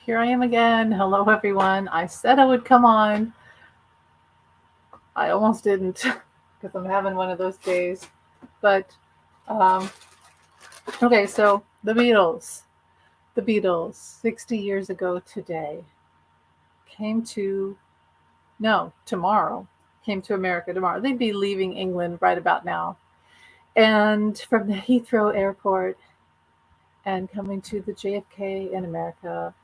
Here I am again. Hello, everyone. I said I would come on. I almost didn't because I'm having one of those days. But, um, okay, so the Beatles, 60 years ago today, came to, no, tomorrow, came to America tomorrow. They'd be leaving England right about now. And from the Heathrow airport and coming to the JFK in America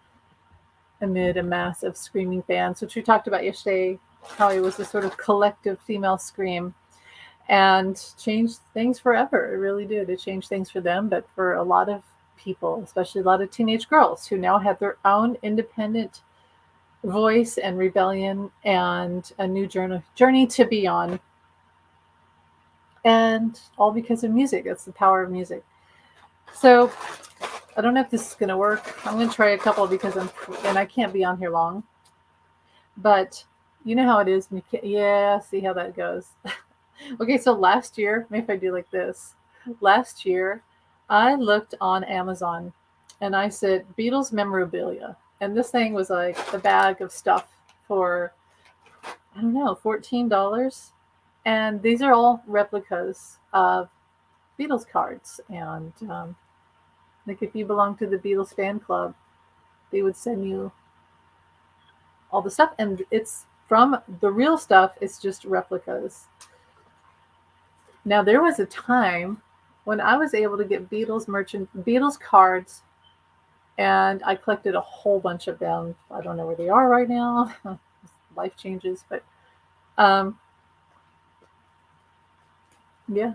amid a mass of screaming fans, which we talked about yesterday, how it was a sort of collective female scream and changed things forever. It really did. It changed things for them, but for a lot of people, especially a lot of teenage girls who now have their own independent voice and rebellion and a new journey to be on. And all because of music. That's the power of music. So I don't know if this is going to work. I'm going to try a couple because I can't be on here long. But you know how it is. Yeah, see how that goes. Okay, so last year, maybe if I do like this, last year, I looked on Amazon and I said Beatles memorabilia. And this thing was like a bag of stuff for, I don't know, $14. And these are all replicas of Beatles cards. And like if you belong to the Beatles fan club, they would send you all the stuff. And it's from the real stuff, it's just replicas. Now there was a time when I was able to get Beatles cards, and I collected a whole bunch of them. I don't know where they are right now. Life changes, but um, yeah,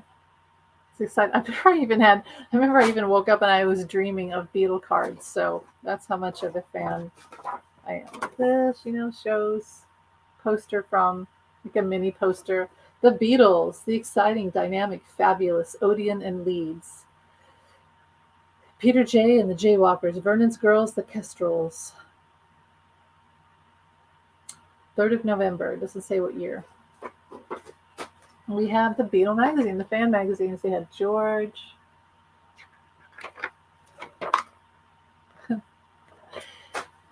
it's exciting. I remember I even woke up and I was dreaming of Beatle cards. So that's how much of a fan I am. This, shows poster from like a mini poster. The Beatles, the exciting, dynamic, fabulous Odeon and Leeds. Peter J. and the Jaywalkers, Vernon's Girls, the Kestrels. 3rd of November, doesn't say what year. We have the Beatle magazine, the fan magazines. They had George.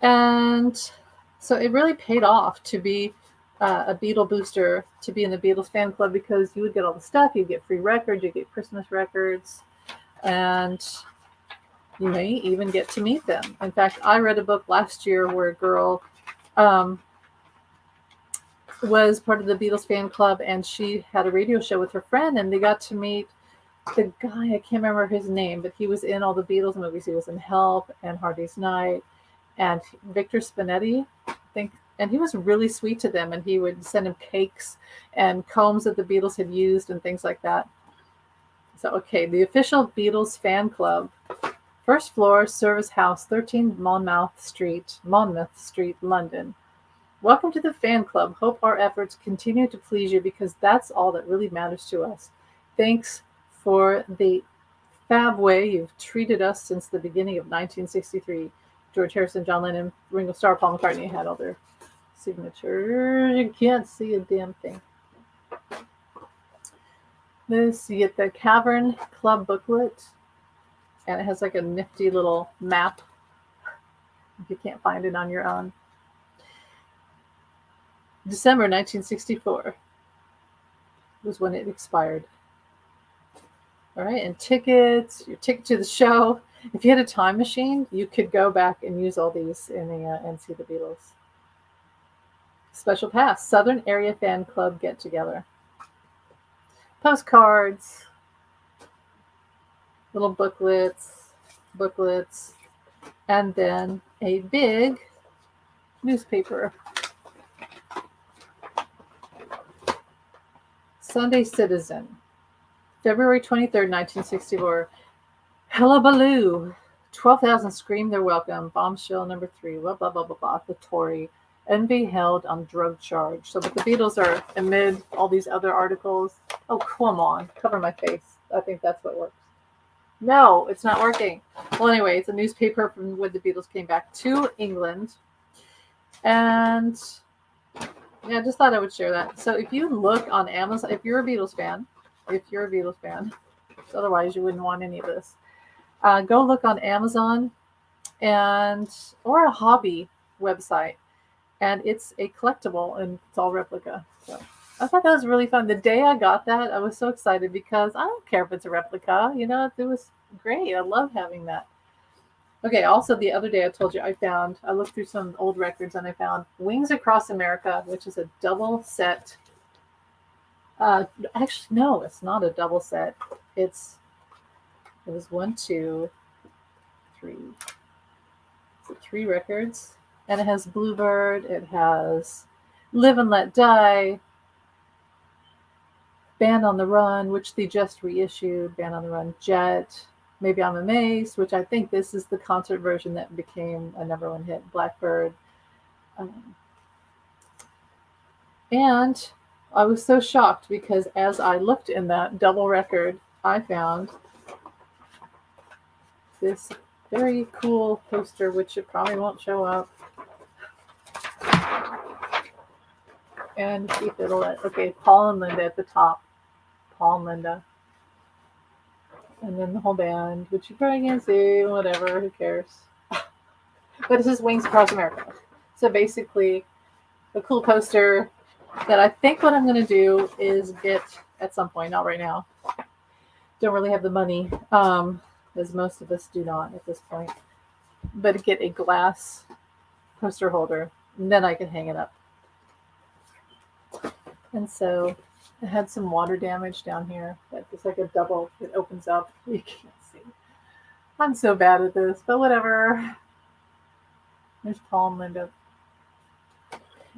And so it really paid off to be a Beatle booster, to be in the Beatles fan club, because you would get all the stuff. You'd get free records, you'd get Christmas records, and you may even get to meet them. In fact, I read a book last year where a girl was part of the Beatles fan club, and she had a radio show with her friend, and they got to meet the guy. I can't remember his name, but he was in all the Beatles movies. He was in Help and Hard Day's Night, and Victor Spinetti, I think. And he was really sweet to them, and he would send them cakes and combs that the Beatles had used and things like that. So, okay, the official Beatles fan club. First floor, Service House, 13 Monmouth Street, London. Welcome to the fan club. Hope our efforts continue to please you, because that's all that really matters to us. Thanks for the fab way you've treated us since the beginning of 1963. George Harrison, John Lennon, Ringo Starr, Paul McCartney had all their signatures. You can't see a damn thing. This, you get the Cavern Club booklet, and it has like a nifty little map if you can't find it on your own. December 1964 was when it expired. All right, and tickets, your ticket to the show. If you had a time machine, you could go back and use all these and see the Beatles. Special pass, Southern Area Fan Club get together. Postcards, little booklets, and then a big newspaper. Sunday Citizen, February 23rd, 1964. Hullabaloo. 12,000 scream their welcome. Bombshell number 3. Blah, blah, blah, blah, blah. The Tory. Envy held on drug charge. So, but the Beatles are amid all these other articles. Oh, come on. Cover my face. I think that's what works. No, it's not working. Well, anyway, it's a newspaper from when the Beatles came back to England. And yeah, I just thought I would share that. So if you look on Amazon, if you're a Beatles fan, otherwise you wouldn't want any of this. Go look on Amazon and or a hobby website, and it's a collectible and it's all replica. So I thought that was really fun. The day I got that, I was so excited because I don't care if it's a replica. It was great. I love having that. Okay, also the other day I told you I looked through some old records and I found Wings Across America, which is a double set. Actually, no, it's not a double set. It was one, two, three. Is it three records? And it has Bluebird, it has Live and Let Die, Band on the Run, which they just reissued, Band on the Run, Jet, Maybe I'm Amazed, which I think this is the concert version that became a number one hit, Blackbird. Um, and I was so shocked because as I looked in that double record, I found this very cool poster, which it probably won't show up. And see if it'll okay, Paul and Linda at the top. Paul and Linda. And then the whole band, which you probably can't see, whatever, who cares. But this is Wings Across America. So basically, a cool poster that I think what I'm going to do is get at some point, not right now. Don't really have the money, as most of us do not at this point. But get a glass poster holder, and then I can hang it up. And so it had some water damage down here. It's like a double. It opens up. You can't see. I'm so bad at this, but whatever. There's Paul and Linda.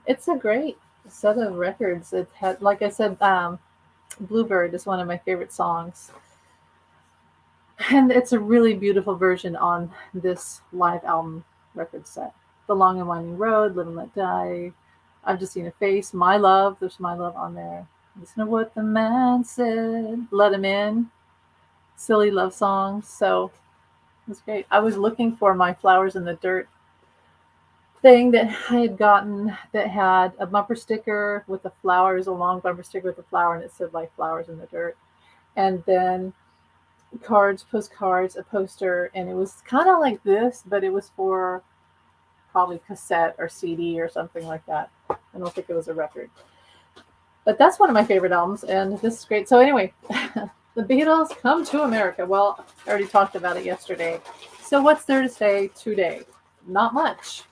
It's a great set of records. It had, like I said, Bluebird is one of my favorite songs. And it's a really beautiful version on this live album record set. The Long and Winding Road, Live and Let Die, I've Just Seen a Face, My Love, there's My Love on there. Listen to What the Man Said, Let Him In, silly love songs. So it was great. I was looking for my Flowers in the Dirt thing that I had gotten that had a bumper sticker with the flowers, a long bumper sticker with a flower, and it said like Flowers in the Dirt. And then cards, postcards, a poster, and it was kind of like this, but it was for probably cassette or CD or something like that. I don't think it was a record. But that's one of my favorite albums, and this is great. So anyway, the Beatles come to America. Well, I already talked about it yesterday. So what's there to say today? Not much.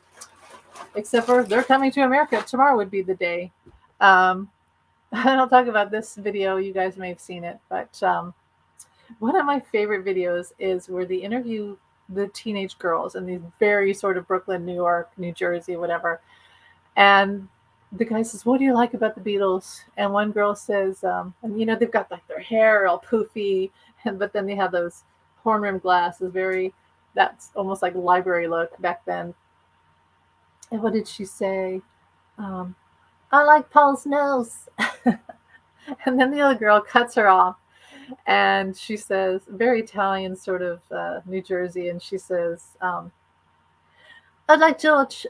Except for they're coming to America. Tomorrow would be the day. I'll talk about this video. You guys may have seen it. But one of my favorite videos is where they interview the teenage girls in these very sort of Brooklyn, New York, New Jersey, whatever. And the guy says, what do you like about the Beatles? And one girl says, and they've got like their hair all poofy, but then they have those horn rimmed glasses, that's almost like library look back then. And what did she say? I like Paul's nose. And then the other girl cuts her off. And she says, very Italian sort of New Jersey, and she says, I like George.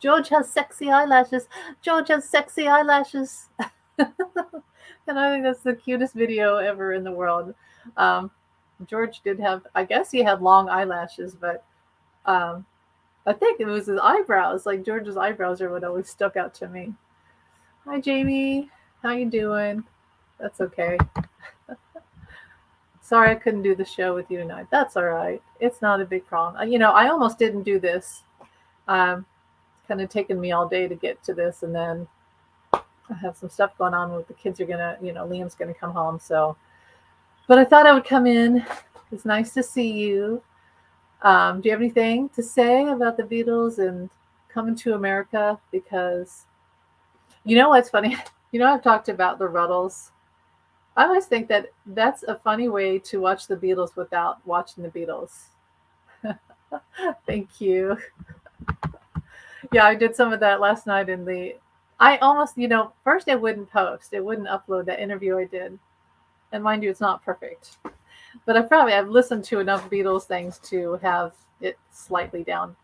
George has sexy eyelashes. George has sexy eyelashes. And I think that's the cutest video ever in the world. George did have, I guess he had long eyelashes, but I think it was his eyebrows. Like George's eyebrows are what always stuck out to me. Hi, Jamie. How you doing? That's okay. Sorry I couldn't do the show with you tonight. That's all right. It's not a big problem. I almost didn't do this. It's kind of taken me all day to get to this, and then I have some stuff going on with the kids are gonna, Liam's gonna come home. So, but I thought I would come in. It's nice to see you. Do you have anything to say about the Beatles and coming to America? Because what's funny? I've talked about the Ruddles. I always think that that's a funny way to watch the Beatles without watching the Beatles. Thank you. Yeah, I did some of that last night I almost, first it wouldn't post. It wouldn't upload that interview I did. And mind you, it's not perfect. But I've listened to enough Beatles things to have it slightly down.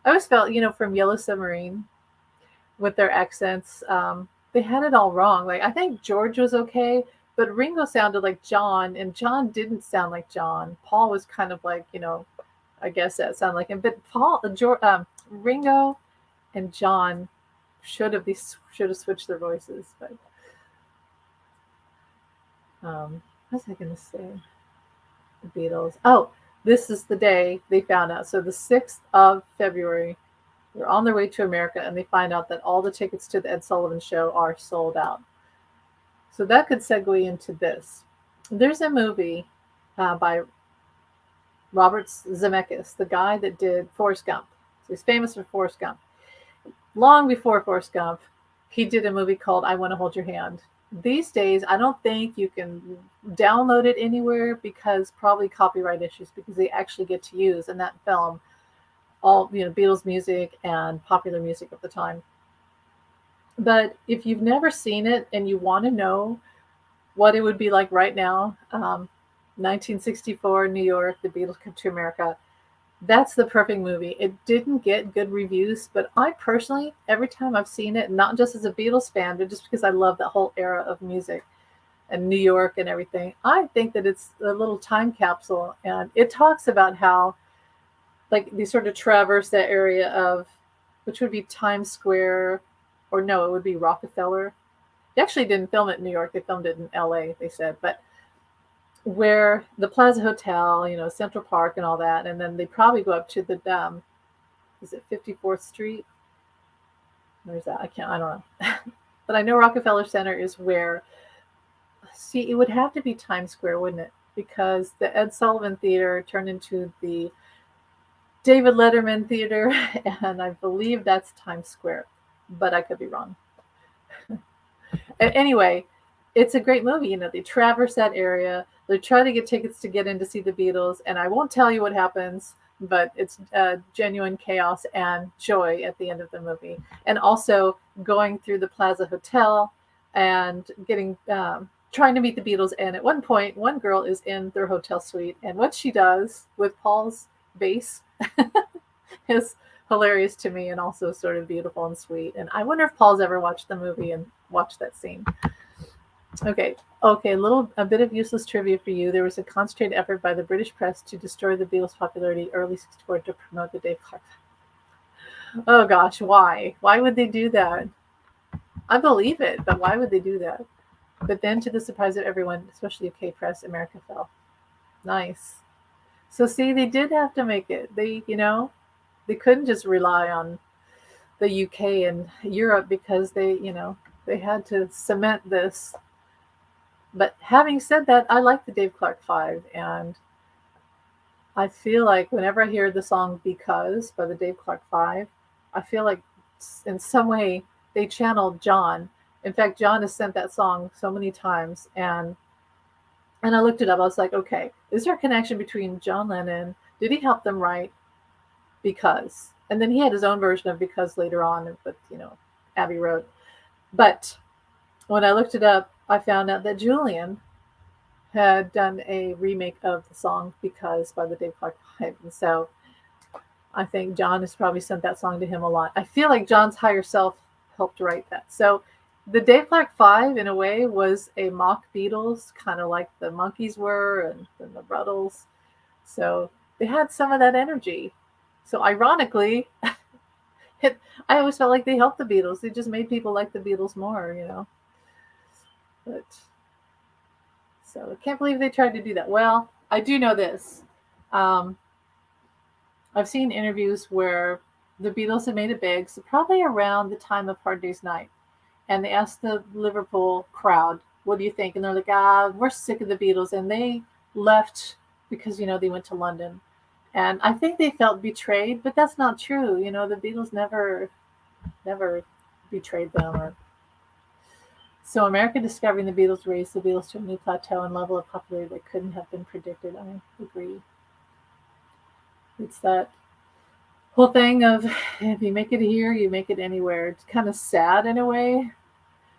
I always felt, from Yellow Submarine with their accents, they had it all wrong. Like, I think George was okay, but Ringo sounded like John, and John didn't sound like John. Paul was kind of like, I guess that sounded like him. But Ringo and John should have switched their voices. But what was I going to say? The Beatles. Oh, this is the day they found out. So the 6th of February, they're on their way to America, and they find out that all the tickets to the Ed Sullivan Show are sold out. So that could segue into this. There's a movie by Robert Zemeckis, the guy that did Forrest Gump. So he's famous for Forrest Gump. Long before Forrest Gump, he did a movie called I Want to Hold Your Hand. These days, I don't think you can download it anywhere because probably copyright issues, because they actually get to use in that film all Beatles music and popular music of the time. But if you've never seen it and you want to know what it would be like right now, 1964 New York, the Beatles come to America. That's the perfect movie. It didn't get good reviews, but I personally, every time I've seen it, not just as a Beatles fan, but just because I love that whole era of music and New York and everything, I think that it's a little time capsule. And it talks about how, like, they sort of traverse that area of, which would be Times Square, or no, it would be Rockefeller. They actually didn't film it in New York. They filmed it in LA, they said. But where the Plaza Hotel, Central Park and all that. And then they probably go up to the, is it 54th Street? Where's that? I don't know. But I know Rockefeller Center is where, see, it would have to be Times Square, wouldn't it? Because the Ed Sullivan Theater turned into the David Letterman Theater, and I believe that's Times Square, but I could be wrong. Anyway, it's a great movie. They traverse that area. They try to get tickets to get in to see the Beatles, and I won't tell you what happens, but it's genuine chaos and joy at the end of the movie. And also going through the Plaza Hotel and getting trying to meet the Beatles. And at one point, one girl is in their hotel suite, and what she does with Paul's bass is hilarious to me, and also sort of beautiful and sweet. And I wonder if Paul's ever watched the movie and watched that scene. Okay, a bit of useless trivia for you. There was a concentrated effort by the British press to destroy the Beatles' popularity early 64 to promote the Dave Clark. Oh gosh, why? Why would they do that? I believe it, but why would they do that? But then, to the surprise of everyone, especially UK press, America fell. Nice. So see, they did have to make it. They couldn't just rely on the UK and Europe, because they had to cement this. But having said that, I like the Dave Clark Five, and I feel like whenever I hear the song Because by the Dave Clark Five, I feel like in some way they channeled John. In fact, John has sent that song so many times, and I looked it up. I was like, okay, is there a connection between John Lennon? Did he help them write Because? And then he had his own version of Because later on, but Abbey Road. But when I looked it up, I found out that Julian had done a remake of the song Because by the Dave Clark Five. And so I think John has probably sent that song to him a lot. I feel like John's higher self helped write that. So the Dave Clark Five, in a way, was a mock Beatles, kind of like the Monkees were, and the Ruddles. So they had some of that energy. So ironically, I always felt like they helped the Beatles. They just made people like the Beatles more. But so I can't believe they tried to do that. Well, I do know this. I've seen interviews where the Beatles had made it big, so probably around the time of Hard Day's Night. And they asked the Liverpool crowd, what do you think? And they're like, we're sick of the Beatles. And they left because, they went to London. And I think they felt betrayed, but that's not true. The Beatles never betrayed them. So America discovering the Beatles raised the Beatles to a new plateau and level of popularity that couldn't have been predicted. I agree. It's that whole thing of, if you make it here, you make it anywhere. It's kind of sad in a way,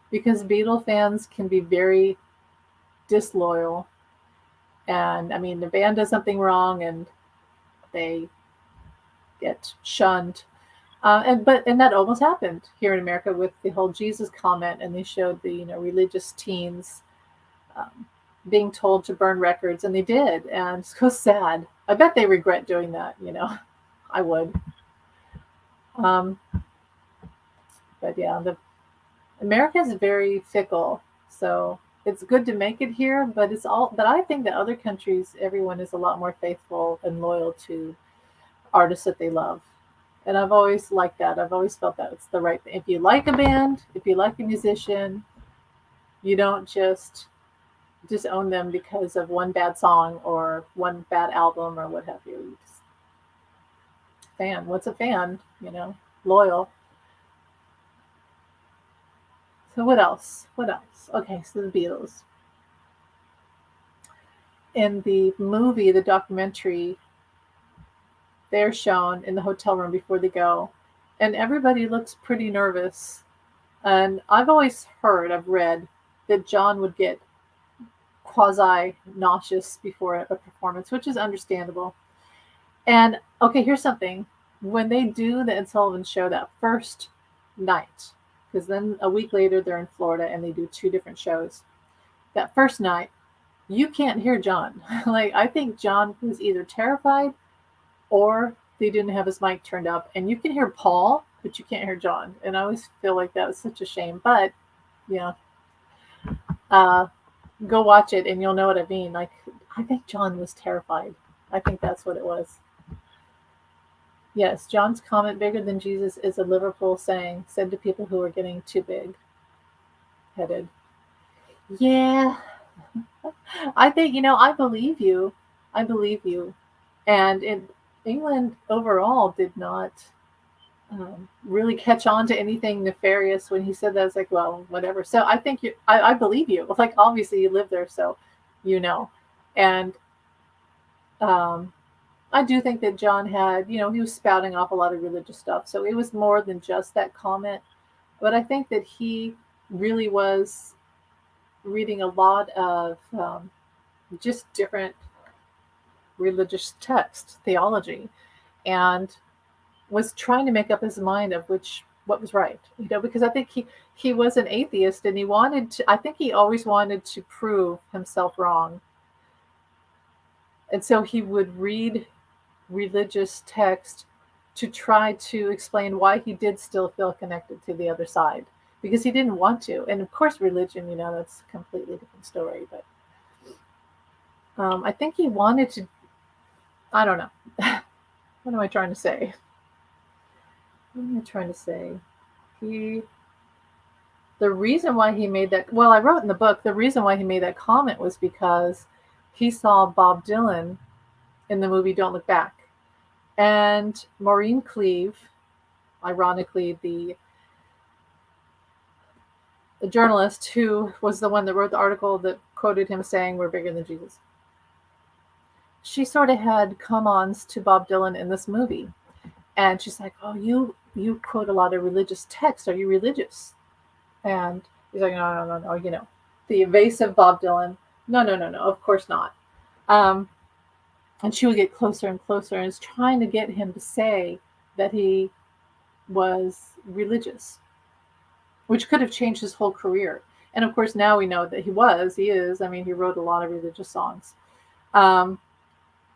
because Beatle fans can be very disloyal. And the band does something wrong and they get shunned. And that almost happened here in America with the whole Jesus comment, and they showed the religious teens being told to burn records, and they did, and it's so sad. I bet they regret doing that, you know. I would. Um, but yeah, the America is very fickle, so it's good to make it here, but it's all. But I think that other countries, everyone is a lot more faithful and loyal to artists that they love, and I've always liked that. I've always felt that it's the right thing. If you like a band, if you like a musician, you don't just disown them because of one bad song or one bad album or what have you. You just fan. What's a fan? You know, loyal. So what else? What else? Okay, so the Beatles. In the movie, the documentary, they're shown in the hotel room before they go, and everybody looks pretty nervous. And I've always heard, I've read that John would get quasi nauseous before a performance, which is understandable. And okay, here's something. When they do the Ed Sullivan show that first night, because then a week later they're in Florida and they do two different shows. That first night, you can't hear John. Like, I think John was either terrified or they didn't have his mic turned up. And you can hear Paul, but you can't hear John. And I always feel like that was such a shame. But, yeah, uh, go watch it and you'll know what I mean. Like, I think John was terrified. I think that's what it was. Yes, John's comment, bigger than Jesus, is a Liverpool saying said to people who are getting too big headed. Yeah, I think, I believe you. I believe you. And England overall did not really catch on to anything nefarious when he said that. It's like, well, whatever. So I think I believe you. Like, obviously you live there, so you know. And um, I do think that John had, he was spouting off a lot of religious stuff. So it was more than just that comment. But I think that he really was reading a lot of just different religious text, theology, and was trying to make up his mind of what was right. Because I think he was an atheist and he wanted to. I think he always wanted to prove himself wrong, and so he would read religious text to try to explain why he did still feel connected to the other side, because he didn't want to. And of course, religion, that's a completely different story. But I think he wanted to. I don't know. What am I trying to say? What am I trying to say? He, the reason why he made that, well, I wrote in the book, the reason why he made that comment was because he saw Bob Dylan in the movie Don't Look Back. And Maureen Cleave, ironically, the journalist who was the one that wrote the article that quoted him saying, "We're bigger than Jesus," she sort of had come-ons to Bob Dylan in this movie. And she's like, "Oh, you quote a lot of religious texts. Are you religious?" And he's like, "No, no, no, no. The evasive Bob Dylan. No, no, no, no. Of course not." Um, and she would get closer and closer and is trying to get him to say that he was religious, which could have changed his whole career. And of course, now we know that he is. I mean, he wrote a lot of religious songs. Um,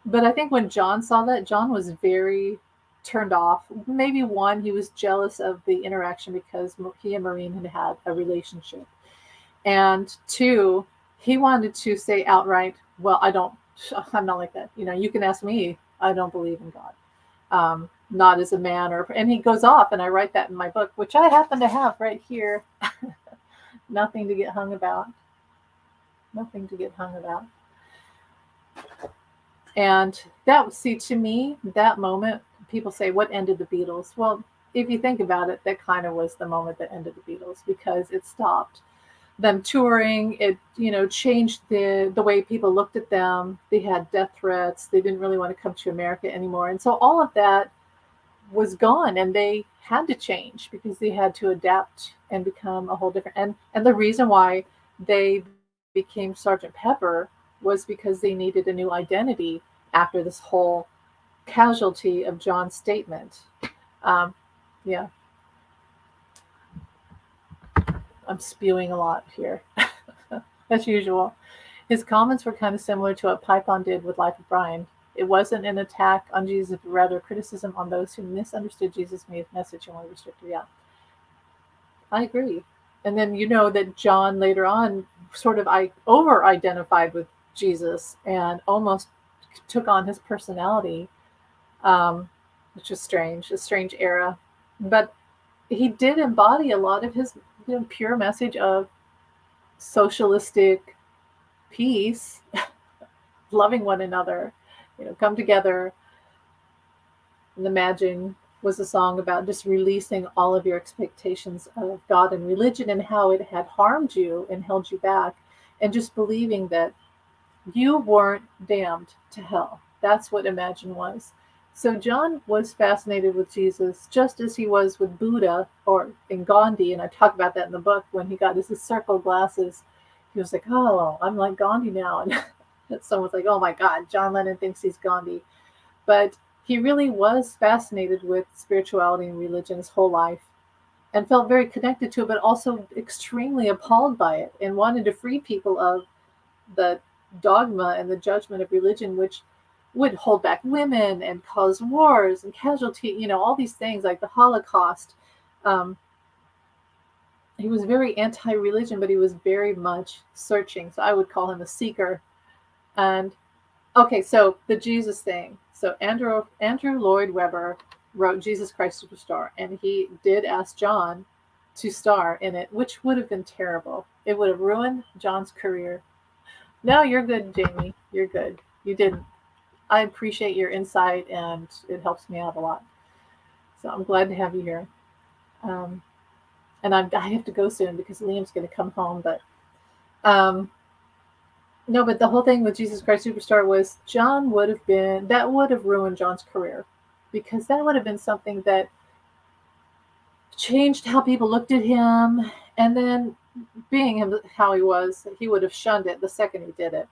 but I think when John saw that, John was very turned off. Maybe one, he was jealous of the interaction because he and Maureen had had a relationship. And two, he wanted to say outright, "Well, I'm not like that. You can ask me. I don't believe in God. Not as a man," and he goes off, and I write that in my book, which I happen to have right here. Nothing to get hung about. Nothing to get hung about. And to me, that moment, people say, what ended the Beatles? Well, if you think about it, that kind of was the moment that ended the Beatles, because it stopped them touring. It, changed the way people looked at them. They had death threats. They didn't really want to come to America anymore. And so all of that was gone, and they had to change because they had to adapt and become a whole different. And the reason why they became Sergeant Pepper was because they needed a new identity after this whole casualty of John's statement. Yeah, I'm spewing a lot here, as usual. His comments were kind of similar to what Python did with Life of Brian. It wasn't an attack on Jesus, but rather criticism on those who misunderstood Jesus' message and were restricted. Yeah, I agree. And then you know that John later on sort of over identified with Jesus and almost took on his personality, um, which was strange, a strange era. But he did embody a lot of his pure message of socialistic peace, loving one another, come together. And Imagine was a song about just releasing all of your expectations of God and religion and how it had harmed you and held you back, and just believing that you weren't damned to hell. That's what Imagine was. So John was fascinated with Jesus just as he was with Buddha or in Gandhi, and I talk about that in the book. When he got his circle glasses, he was like, "Oh, I'm like Gandhi now," and someone's like, "Oh my God, John Lennon thinks he's Gandhi." But he really was fascinated with spirituality and religion his whole life and felt very connected to it, but also extremely appalled by it and wanted to free people of the dogma and the judgment of religion, which would hold back women and cause wars and casualty, all these things like the Holocaust. Um, he was very anti-religion, but he was very much searching. So I would call him a seeker. And okay, so the Jesus thing. So Andrew Lloyd Webber wrote Jesus Christ Superstar, and he did ask John to star in it, which would have been terrible. It would have ruined John's career. No, you're good, Jamie. You're good. You didn't. I appreciate your insight, and it helps me out a lot. So I'm glad to have you here. Um, and I have to go soon because Liam's going to come home. But um, no, but the whole thing with Jesus Christ Superstar was John would have ruined John's career, because that would have been something that changed how people looked at him. And then, being him how he was, he would have shunned it the second he did it.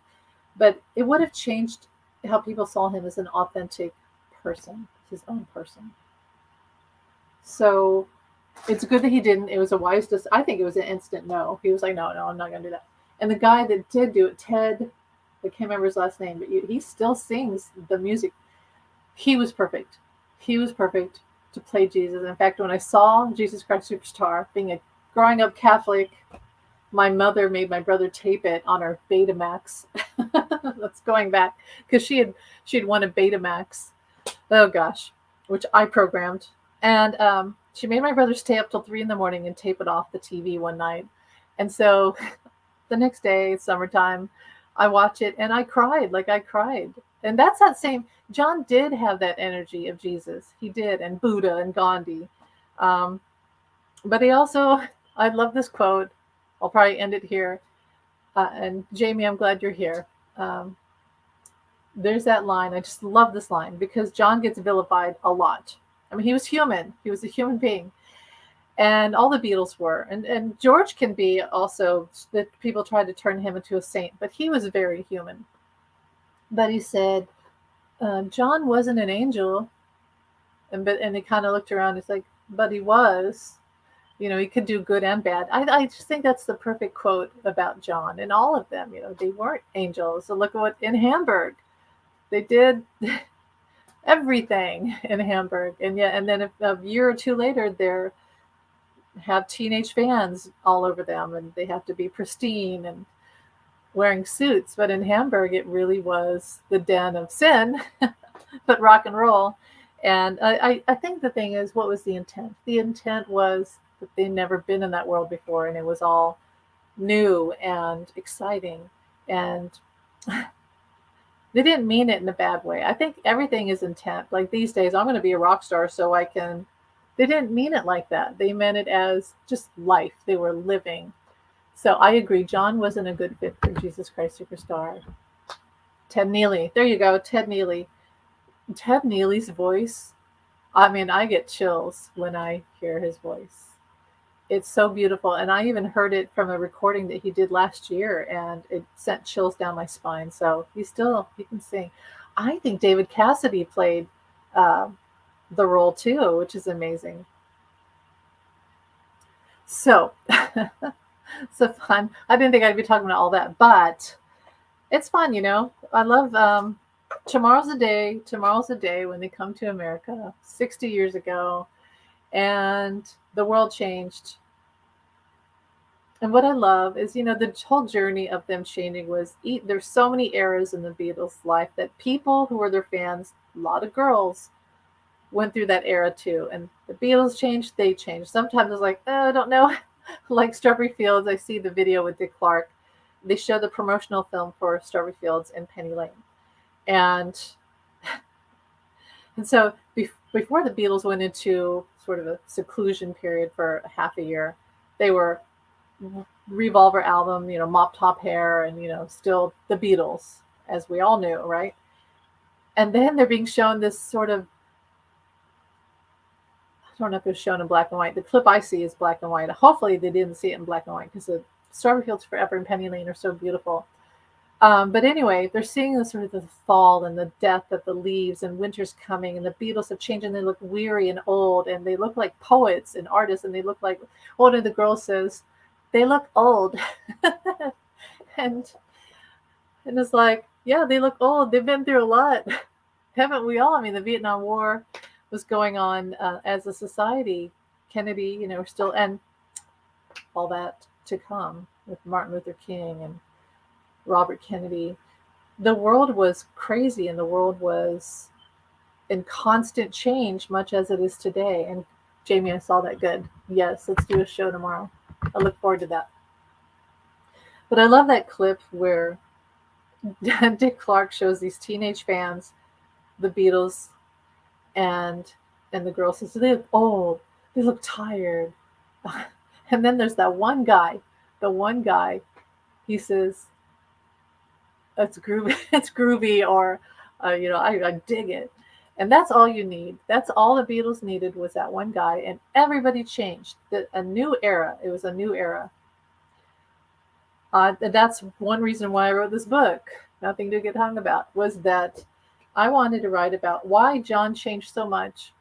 But it would have changed how people saw him as an authentic person, his own person. So it's good that he didn't. It was a wise decision. I think it was an instant no. He was like, no, I'm not going to do that. And the guy that did do it, Ted, I can't remember his last name, but he still sings the music. He was perfect. He was perfect to play Jesus. In fact, when I saw Jesus Christ Superstar, being a growing up Catholic, my mother made my brother tape it on our Betamax. That's going back because she had won a Betamax. Oh gosh, which I programmed, and she made my brother stay up till 3 a.m. and tape it off the TV one night. And so the next day, it's summertime, I watch it and I cried. Like I cried. And that's that same. John did have that energy of Jesus. He did, and Buddha and Gandhi. Um, but he also, I love this quote. I'll probably end it here. And Jamie, I'm glad you're here. Um, there's that line. I just love this line because John gets vilified a lot. I mean, he was human. He was a human being. And all the Beatles were. And George can be also, that people tried to turn him into a saint, but he was very human. But he said, John wasn't an angel. And he kind of looked around. He's like, but he was. He could do good and bad. I just think that's the perfect quote about John and all of them. They weren't angels. So look at what in Hamburg, they did everything in Hamburg. And then a year or two later, they're have teenage fans all over them, and they have to be pristine and wearing suits. But in Hamburg, it really was the den of sin, but rock and roll. And I think the thing is, what was the intent? The intent was that they'd never been in that world before, and it was all new and exciting. And they didn't mean it in a bad way. I think everything is intent. Like these days, I'm going to be a rock star so I can. They didn't mean it like that. They meant it as just life. They were living. So I agree. John wasn't a good fit for Jesus Christ Superstar. Ted Neely. There you go. Ted Neely. Ted Neely's voice. I mean, I get chills when I hear his voice. It's so beautiful. And I even heard it from a recording that he did last year, and it sent chills down my spine. So he can sing. I think David Cassidy played the role too, which is amazing. So, so fun. I didn't think I'd be talking about all that, but it's fun, I love Tomorrow's the day. Tomorrow's the day when they come to America 60 years ago, and the world changed. And what I love is, the whole journey of them changing was there's so many eras in the Beatles' life that people who were their fans, a lot of girls, went through that era too. And the Beatles changed, they changed. Sometimes it's like, oh, I don't know. Like Strawberry Fields, I see the video with Dick Clark. They show the promotional film for Strawberry Fields and Penny Lane. And so before the Beatles went into sort of a seclusion period for half a year, they were Revolver album, mop top hair, and still the Beatles, as we all knew, right? And then they're being shown this sort of, I don't know if it was shown in black and white. The clip I see is black and white. Hopefully they didn't see it in black and white because the Strawberry Fields Forever and Penny Lane are so beautiful. But anyway, they're seeing the sort of the fall and the death of the leaves, and winter's coming, and the Beatles have changed, and they look weary and old, and they look like poets and artists, and they look like, one of the girls says, they look old. and and it's like, yeah, they look old. They've been through a lot, haven't we all? I mean, the Vietnam War was going on as a society. Kennedy, still, and all that to come with Martin Luther King and Robert Kennedy. The world was crazy, and the world was in constant change, much as it is today. And Jamie, I saw that. Good. Yes, let's do a show tomorrow. I look forward to that. But I love that clip where Dick Clark shows these teenage fans the Beatles, and the girl says, they look old, they look tired. And then there's that one guy, he says, it's groovy, it's groovy, or I dig it. And that's all you need. That's all the Beatles needed, was that one guy, and everybody changed. A new era. It was a new era. That's one reason why I wrote this book. Nothing to get hung about. Was that I wanted to write about why John changed so much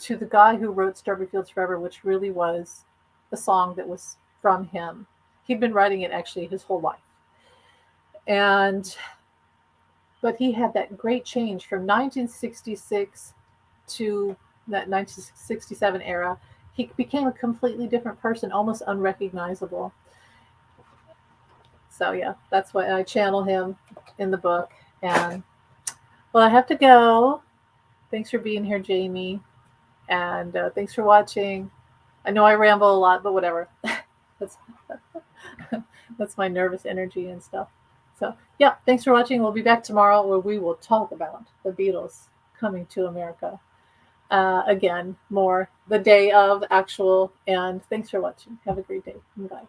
to the guy who wrote Strawberry Fields Forever, which really was a song that was from him. He'd been writing it actually his whole life. But he had that great change from 1966 to that 1967 era. He became a completely different person, almost unrecognizable. So yeah, that's why I channel him in the book. And well, I have to go. Thanks for being here, Jamie. And thanks for watching. I know I ramble a lot, but whatever. that's that's my nervous energy and stuff. So yeah, thanks for watching. We'll be back tomorrow where we will talk about the Beatles coming to America. Again, more the day of actual. And thanks for watching. Have a great day. Bye.